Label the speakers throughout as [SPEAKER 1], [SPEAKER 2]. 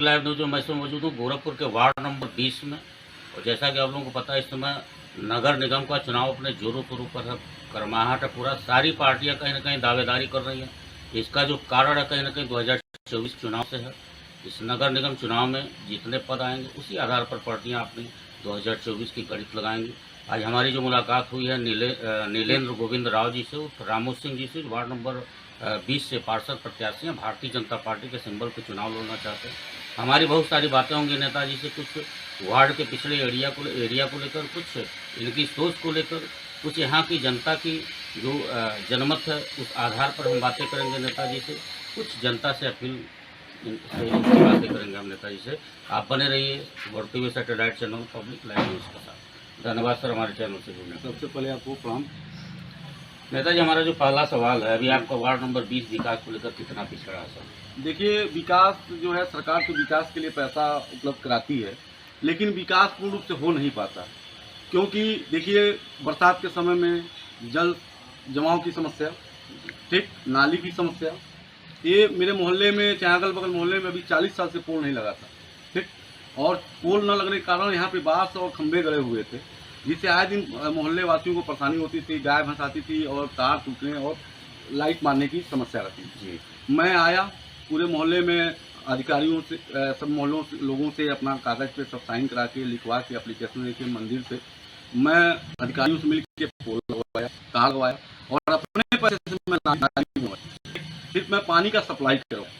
[SPEAKER 1] Live news में मैं इस समय मौजूद हूँ गोरखपुर के वार्ड नंबर 20 में। और जैसा कि आप लोगों को पता है, इस समय नगर निगम का चुनाव अपने जोरों शोरों पर है, गर्माहट है पूरा। सारी पार्टियां कहीं ना कहीं दावेदारी कर रही हैं। इसका जो कारण है कहीं ना कहीं 2024 चुनाव से है। इस नगर निगम चुनाव में जितने पद आएंगे उसी आधार पर पार्टियां अपनी 2024 की गणित लगाएंगी। आज हमारी जो मुलाकात हुई है नीलेंद्र गोविंद राव जी से, उर्फ रामू सिंह जी से, वार्ड नंबर 20 से पार्षद प्रत्याशी हैं, भारतीय जनता पार्टी के सिंबल पे चुनाव लड़ना चाहते हैं। हमारी बहुत सारी बातें होंगी नेताजी से, कुछ वार्ड के पिछड़े एरिया को लेकर, कुछ इनकी सोच को लेकर, कुछ यहाँ की जनता की जो जनमत है उस आधार पर हम बातें करेंगे नेताजी से। कुछ जनता से अपील इनसे बातें करेंगे हम नेताजी से। आप बने रहिए बढ़ते हुए satellite channel public live news के साथ। धन्यवाद सर हमारे चैनल से जुड़ने।
[SPEAKER 2] सबसे पहले आपको प्रणाम।
[SPEAKER 1] नेताजी, हमारा जो पहला सवाल है, अभी आपका वार्ड नंबर 20 विकास को लेकर कितना पिछड़ा है सर?
[SPEAKER 2] देखिए, विकास जो है, सरकार तो विकास के लिए पैसा उपलब्ध कराती है, लेकिन विकास पूर्ण रूप से हो नहीं पाता। क्योंकि देखिए, बरसात के समय में जल जमाव की समस्या, ठीक, नाली की समस्या, ये मेरे मोहल्ले में, चाहे अगल बगल मोहल्ले में अभी 40 साल से पोल नहीं लगा था, ठीक। और पोल न लगने के कारण यहाँ पे बांस और खंभे गड़े हुए थे, जिससे आए दिन मोहल्ले वासियों को परेशानी होती थी, गाय भैंस आती थी और तार टूटने और लाइट मारने की समस्या रहती थी। मैं आया, पूरे मोहल्ले में अधिकारियों से, सब मोहल्लों से लोगों से अपना कागज़ पे सब साइन करा के, लिखवा के, एप्लीकेशन लेके मंदिर से मैं अधिकारियों से मिल के पोल लगवाया, तार लगवाया और अपने पैसे से मैं नाली बनवाई, फिर मैं पानी का सप्लाई करवाया।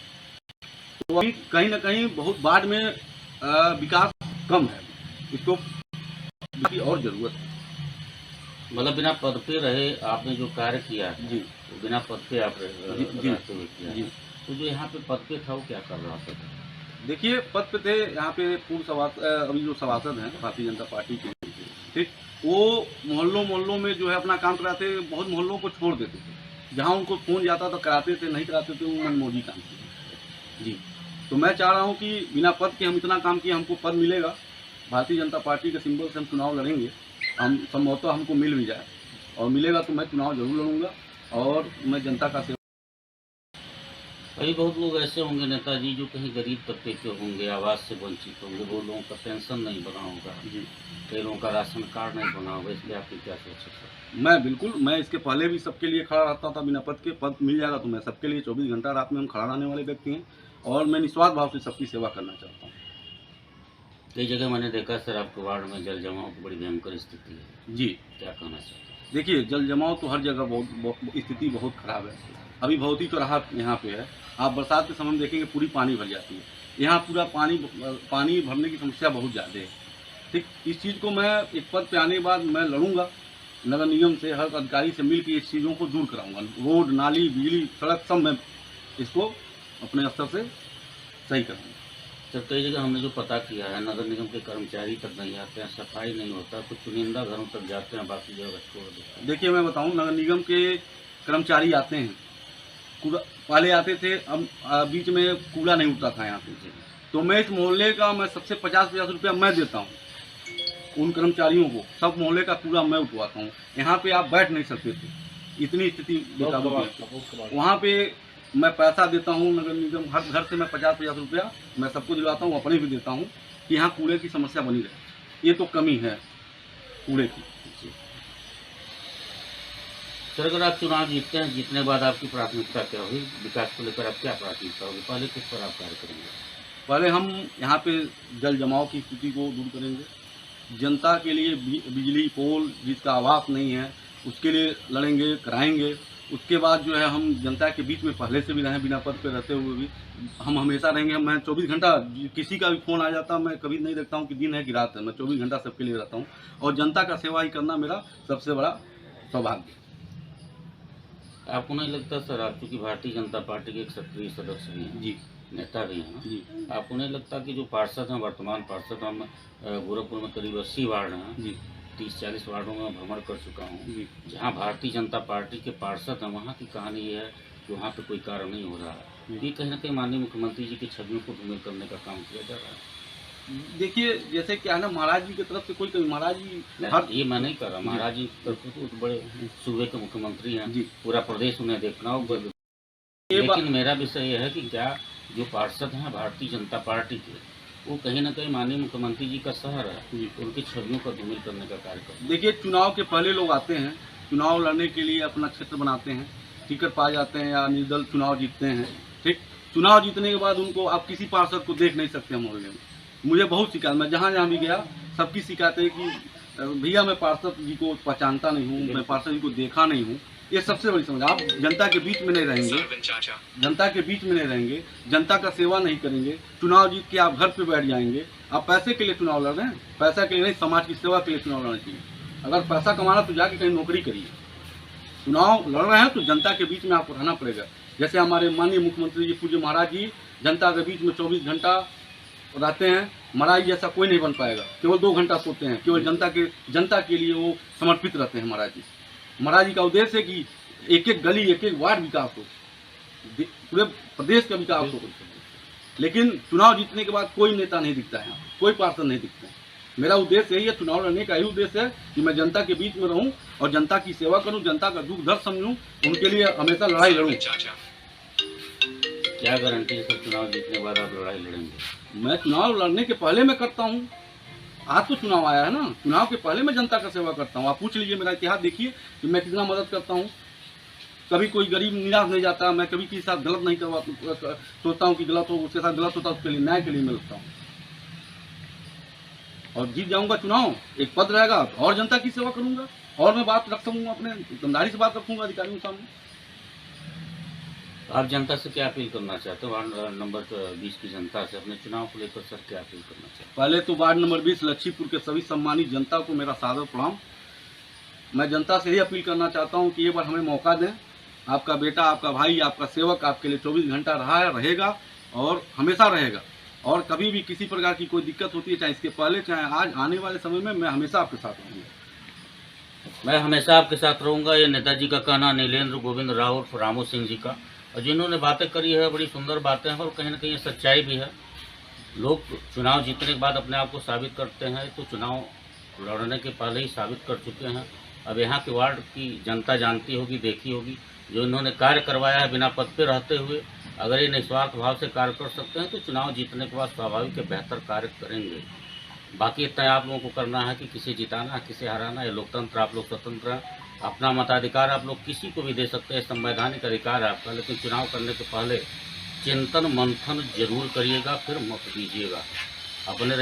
[SPEAKER 2] तो अभी कहीं ना कहीं बहुत बाढ़ में विकास कम है, इसको और जरूरत है।
[SPEAKER 1] मतलब बिना पद पे रहे आपने जो कार्य किया है
[SPEAKER 2] जी,
[SPEAKER 1] वो बिना पद पे आप रहते हुए किया
[SPEAKER 2] जी।
[SPEAKER 1] है। तो जो यहाँ पे पद पे था वो क्या कर रहा था?
[SPEAKER 2] देखिए, पद पे थे यहाँ पे अभी जो सभासद हैं भारतीय जनता पार्टी के, ठीक, वो मोहल्लों में जो है अपना काम कराते, बहुत मोहल्लों को छोड़ देते थे। जहाँ उनको फोन जाता तो कराते थे, नहीं कराते थे वो मनमोजी काम किए। जी, तो मैं चाह रहा हूँ कि बिना पद के हम इतना काम किए, हमको पद मिलेगा, भारतीय जनता पार्टी के सिंबल से हम चुनाव लड़ेंगे, हम संभवतः हमको मिल भी जाए और मिलेगा तो मैं चुनाव जरूर लड़ूंगा और मैं जनता का सेवा।
[SPEAKER 1] कई बहुत लोग ऐसे होंगे नेताजी जो कहीं गरीब तबके के होंगे, आवास से वंचित होंगे, वो लोगों का पेंशन नहीं बना होगा जी, कई लोगों का राशन कार्ड नहीं बना होगा, इसलिए आपकी क्या सोच है सर?
[SPEAKER 2] मैं इसके पहले भी सबके लिए खड़ा रहता था, बिना पद के। पद मिल जाएगा तो मैं सबके लिए 24 घंटा रात में हम खड़ा रहने वाले व्यक्ति हैं और मैं निस्वार्थ भाव से सबकी सेवा करना चाहता हूँ।
[SPEAKER 1] कई जगह मैंने देखा सर आपके वार्ड में जल जमाव की बड़ी भयंकर स्थिति है
[SPEAKER 2] जी,
[SPEAKER 1] क्या कहना चाहते हैं?
[SPEAKER 2] देखिए, जल जमाव तो हर जगह स्थिति बहुत खराब है। अभी बहुत ही तो राहत यहाँ पे है। आप बरसात के समय में देखेंगे पूरी पानी भर जाती है, यहाँ पूरा पानी भरने की समस्या बहुत ज़्यादा है, ठीक। इस चीज़ को मैं एक पद पे आने के बाद मैं लड़ूंगा, नगर निगम से, हर अधिकारी से मिल के इस चीज़ों को दूर कराऊंगा। रोड, नाली, बिजली, सड़क सब मैं इसको अपने स्तर से सही करूँगा।
[SPEAKER 1] सर, कई जगह हमने जो पता किया है, नगर निगम के कर्मचारी तक नहीं आते हैं, सफाई नहीं होता, कुछ चुनिंदा घरों तक जाते हैं, बाकी जगह छोड़ देते हैं।
[SPEAKER 2] देखिए, मैं बताऊं, नगर निगम के कर्मचारी आते हैं, कूड़ा पहले आते थे, अब बीच में कूड़ा नहीं उठता था यहाँ पे, तो मैं इस मोहल्ले का मैं सबसे 50-50 रुपया मैं देता हूँ उन कर्मचारियों को, सब मोहल्ले का कूड़ा मैं उठवाता हूँ। यहाँ पे आप बैठ नहीं सकते थे, इतनी स्थिति बेकाबू है। वहाँ पे मैं पैसा देता हूँ, नगर निगम हर घर से मैं 50-50 रुपया मैं सबको दिलाता हूँ, अपने भी देता हूँ कि यहाँ कूड़े की समस्या बनी रहे। ये तो कमी है कूड़े की।
[SPEAKER 1] सर, अगर आप चुनाव जीतते हैं, जीतने के बाद आपकी प्राथमिकता क्या होगी? विकास को लेकर आप क्या प्राथमिकता होगी? पहले किस पर आप कार्य करेंगे?
[SPEAKER 2] पहले हम यहाँ पे जल जमाव की स्थिति को दूर करेंगे, जनता के लिए बिजली पोल जिसका आवास नहीं है उसके लिए लड़ेंगे, कराएंगे। उसके बाद जो है हम जनता के बीच में पहले से भी रहें, बिना पद पे रहते हुए भी हम हमेशा रहेंगे। मैं 24 घंटा, किसी का भी फ़ोन आ जाता, मैं कभी नहीं देखता हूँ कि दिन है कि रात है, मैं 24 घंटा सबके लिए रहता हूँ और जनता का सेवा ही करना मेरा सबसे बड़ा सौभाग्य।
[SPEAKER 1] आपको नहीं लगता सर, आप चूँकि भारतीय जनता पार्टी के एक सक्रिय सदस्य भी हैं,
[SPEAKER 2] जी,
[SPEAKER 1] नेता भी हैं
[SPEAKER 2] जी,
[SPEAKER 1] आपको नहीं लगता कि जो पार्षद हैं, वर्तमान पार्षद, हम गोरखपुर में करीब 80 वार्ड हैं
[SPEAKER 2] जी,
[SPEAKER 1] 30-40 वार्डों में भ्रमण कर चुका हूँ,
[SPEAKER 2] जी,
[SPEAKER 1] जहाँ भारतीय जनता पार्टी के पार्षद हैं, वहाँ की कहानी ये है कि वहाँ पे कोई कार्य नहीं हो रहा है। ये कहीं ना कहीं माननीय मुख्यमंत्री जी की छवियों को धूमिल करने का काम किया जा रहा है।
[SPEAKER 2] देखिए, जैसे क्या है ना, महाराज जी की तरफ से कोई कभी, महाराज जी
[SPEAKER 1] ये मैं नहीं कर रहा, महाराज जी तो बड़े सूबे के मुख्यमंत्री हैं,
[SPEAKER 2] जी,
[SPEAKER 1] पूरा प्रदेश उन्हें देखना होगा। लेकिन मेरा विषय यह है कि क्या जो पार्षद हैं भारतीय जनता पार्टी के, वो कहीं ना कहीं माननीय मुख्यमंत्री जी का शहर है, उनकी छवियों का धूमिल करने का कार्य करते हैं।
[SPEAKER 2] देखिए, चुनाव के पहले लोग आते हैं, चुनाव लड़ने के लिए अपना क्षेत्र बनाते हैं, टिकट पा जाते हैं या निर्दल चुनाव जीतते हैं। ठीक, चुनाव जीतने के बाद उनको आप किसी पार्षद को देख नहीं सकते मोहल्ले में। मुझे बहुत शिकायत, मैं जहाँ जहाँ भी गया सबकी शिकायत है कि भैया मैं पार्षद जी को पहचानता नहीं हूँ, मैं पार्षद जी को देखा नहीं हूँ। ये सबसे बड़ी समस्या। आप जनता के बीच में नहीं रहेंगे, जनता के बीच में नहीं रहेंगे, जनता का सेवा नहीं करेंगे, चुनाव जीत के आप घर पे बैठ जाएंगे। आप पैसे के लिए चुनाव लड़ रहे हैं, पैसा के लिए नहीं, समाज की सेवा के लिए चुनाव लड़ना चाहिए। अगर पैसा कमाना तो जाके कहीं नौकरी करिए। चुनाव लड़ रहे हैं तो जनता के बीच में आपको रहना पड़ेगा। जैसे हमारे माननीय मुख्यमंत्री जी पूज्य महाराज जी जनता के बीच में 24 घंटा रहते हैं। महाराज जैसा कोई नहीं बन पाएगा, केवल 2 घंटा सोते हैं, केवल जनता के लिए वो समर्पित रहते हैं। महाराज जी का उद्देश्य है कि एक एक गली, एक एक वार्ड विकास हो, पूरे प्रदेश का विकास हो। लेकिन चुनाव जीतने के बाद कोई नेता नहीं दिखता है, कोई पार्षद नहीं दिखता है। मेरा उद्देश्य यही है, चुनाव लड़ने का यही उद्देश्य है कि मैं जनता के बीच में रहूं और जनता की सेवा करूं, जनता का दुख दर्द समझूं, उनके लिए हमेशा लड़ाई लड़ूं।
[SPEAKER 1] क्या गारंटी है सर चुनाव जीतने के बाद आप लड़ाई लड़ेंगे?
[SPEAKER 2] मैं चुनाव लड़ने के पहले मैं करता हूँ। आज तो चुनाव आया है ना, चुनाव के पहले मैं जनता का सेवा करता हूँ। आप पूछ लीजिए, मेरा इतिहास देखिए कि मैं कितना मदद करता हूँ। कभी कोई गरीब निराश नहीं जाता, मैं कभी किसी साथ गलत नहीं करवा, सोचता हूँ कि गलत हो, उसके साथ गलत होता है, उसके लिए न्याय के लिए मैं लड़ता हूँ और जीत जाऊंगा चुनाव। एक पद रहेगा और जनता की सेवा करूंगा और मैं बात रख सकूंगा, अपने ईमानदारी से बात रखूंगा अधिकारियों के सामने।
[SPEAKER 1] आप जनता से क्या अपील करना चाहते हो? वार्ड नंबर 20 की जनता से अपने चुनाव को लेकर सर क्या अपील करना चाहते हैं?
[SPEAKER 2] पहले तो वार्ड नंबर 20 लच्छीपुर के सभी सम्मानित जनता को मेरा सादर प्रणाम। मैं जनता से ही अपील करना चाहता हूं कि ये बार हमें मौका दें। आपका बेटा, आपका भाई, आपका सेवक आपके लिए 24 घंटा रहा है, रहेगा और हमेशा रहेगा। और कभी भी किसी प्रकार की कोई दिक्कत होती है, चाहे इसके पहले चाहे आज, आने वाले समय में मैं हमेशा आपके साथ रहूँगा।
[SPEAKER 1] मैं हमेशा आपके साथ रहूंगा। ये नेताजी का कहना नीलेंद्र गोविंद राव और रामू सिंह जी का, और जिन्होंने बातें करी है बड़ी सुंदर बातें हैं और कहीं ना कहीं सच्चाई भी है। लोग चुनाव जीतने के बाद अपने आप को साबित करते हैं, तो चुनाव लड़ने के पहले ही साबित कर चुके हैं। अब यहाँ के वार्ड की जनता जानती होगी, देखी होगी, जो इन्होंने कार्य करवाया है बिना पद पे रहते हुए। अगर ये निस्वार्थ भाव से कार्य कर सकते हैं तो चुनाव जीतने के बाद स्वाभाविक है बेहतर कार्य करेंगे। बाकी इतना आप लोगों को करना है कि किसे जिताना, किसे हराना। ये लोकतंत्र, आप लोग स्वतंत्र हैं, अपना मताधिकार आप लोग किसी को भी दे सकते हैं, संवैधानिक अधिकार है आपका। लेकिन चुनाव करने के पहले चिंतन मंथन जरूर करिएगा, फिर मत दीजिएगा। अपने